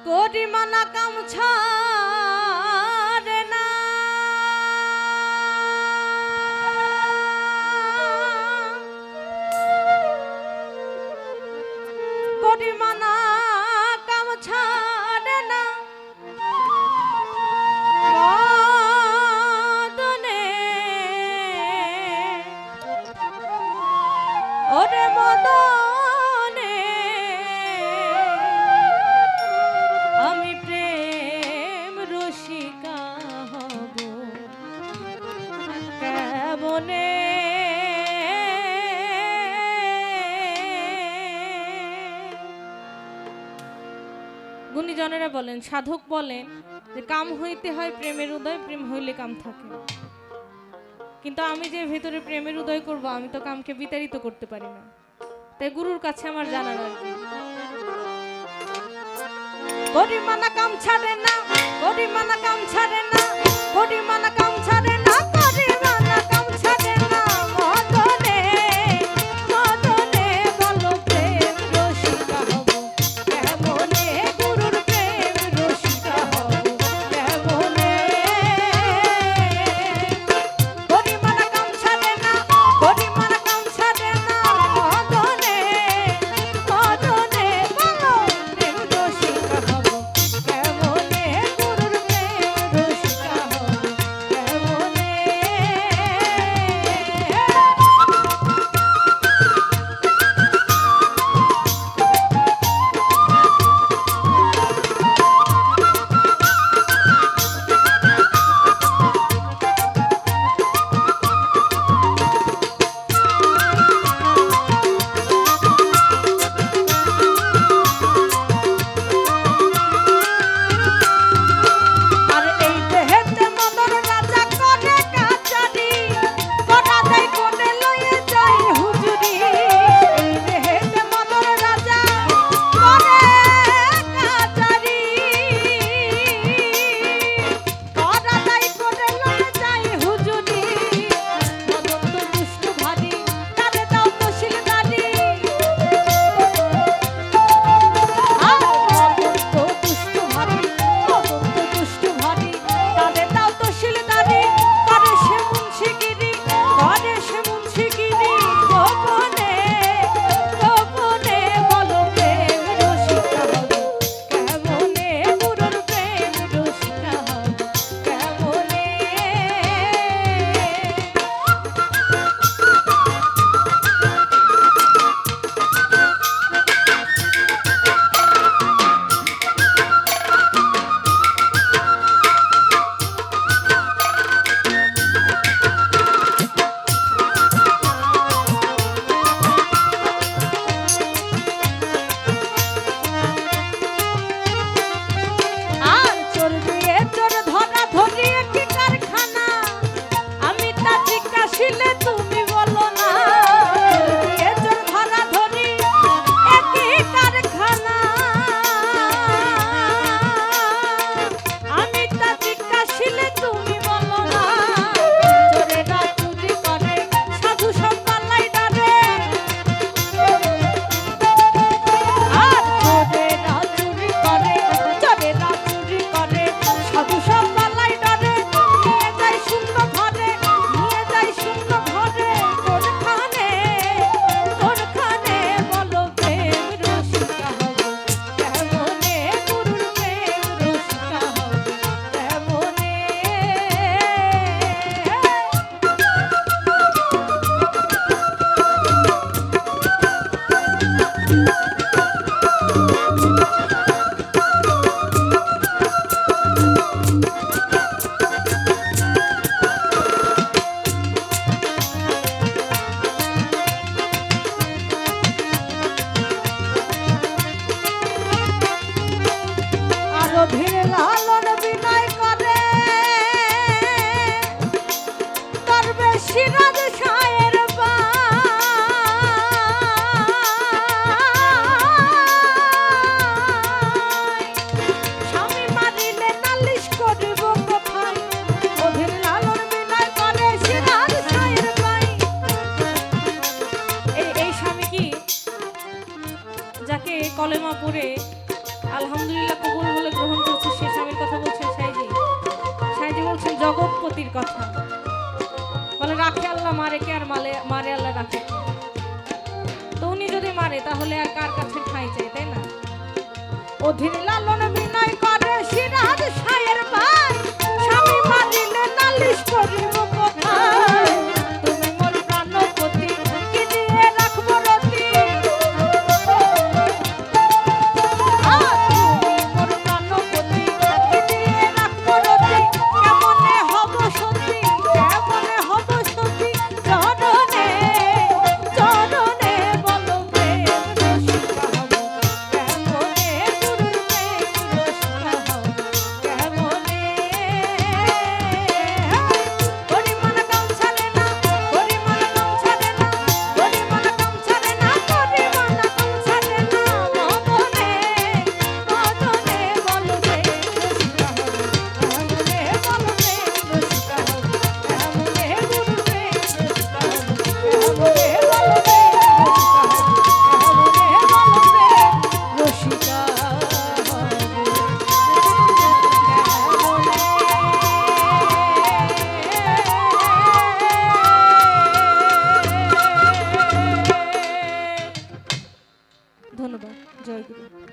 করিমানা কাম ছাড়ে না করিমানা কাম ছাড়ে না মদনে ওরে মদনে আমি প্রেম রসিকা হব কেমনে গুণীজনেরা বলেন সাধক বলেন যে কাম হইতে হয় প্রেমের উদয় প্রেম হইলে কাম থাকে কিন্তু আমি যে ভেতরে প্রেমের উদয় করব আমি তো কামকে বিতাড়িত করতে পারি না তাই গুরুর কাছে আমার জানার আর কি গরিমানা কাম ছাড়ে না গরিমানা কাম ছাড়ে না গরিমানা কাম ছাড়ে না গরিমানা কাম ছাড়ে না মদনে মদনে বলো প্রেম রসিকা হব কেমনে গুরুর প্রেম রসিকা হব কেমনে গরিমানা কাম ছাড়ে না গরিমানা কাম ছাড়ে না মদনে মদনে বলো প্রেম রসিকা হব কেমনে গুরুর প্রেম রসিকা হব কেমনে আর এই দেহেতে মদন রাজা করে কাচারি কটা দেয় কোটে লয়ে যায় হুজুরি এই দেহেতে মদন রাজা করে কাচারি কটা দেয় কোটে লয়ে যায় হুজুরি মদন তো দুষ্ট ভারী তারে দাও তো শিলদারি তুমি বলো না এ চোর ধরা ধরি একই কারখানা আমি তা জিজ্ঞাসিলে তুমি বলো না চোরেরা চুরি করে সাধু সব পাল্লাই ডারে আর চোরেরা চুরি করে সাধু সব পাল্লাই ডারে নিয়ে যায় শূন্য ঘরে নিয়ে যায় শূন্য ঘরে কোনখানে কোনখানে বলো প্রেম রসিকা হব কেমনে গুরুর প্রেম রসিকা হব কেমনে আরো ধীরে লালন বিনয় করে করবে সিরাজ শায়ের স্বামী মারিলে নালিশ করিব কোথায় অধীর লালন বিনয় করে সিরাজ শায়ের এই স্বামী কি যাকে কলেমা পড়ে আলহামদুলিল্লাহ কবুল হলে গ্রহণ করছে। সে স্বামীর কথা বলছেন সাইজি, সাইজি বলছেন জগৎপতির কথা। বলে রাখে আল্লাহ, মারে কে? আর মারে আল্লাহ, রাখে কে? তো উনি যদি মারে তাহলে আর কার কাছে ঠাঁই চাই, তাই না? অধীর লালন বিনয় করে সিরাজ শায়ের ভাই, স্বামী মারিলে নালিশ করিব কোথায়? তুমি মোর প্রাণপতি, কি দিয়ে রাখবো রতি? তুমি মোর প্রাণপতি, কি দিয়ে রাখবো রতি? কেমনে হব সতী, কেমনে হব সতী? চরণে চরণে বলো প্রেম রসিকা হব, কেমনে গুরুর প্রেম রসিকা হব, কেমনে? পরিমল কাম ছাড়ে না, পরিমল কাম ছাড়ে না, পরিমল কাম ছাড়ে না, পরিমল কাম ছাড়ে না, মদনে মদনে বলো প্রেম রসিকা হব, কেমনে বলো প্রেম রসিকা হব, কেমনে গুরুর প্রেম রসিকা হব, কেমনে বলো প্রেম রসিকা হব, কেমনে বলো প্রেম রসিকা হব। ধন্যবাদ। জয় গুরু।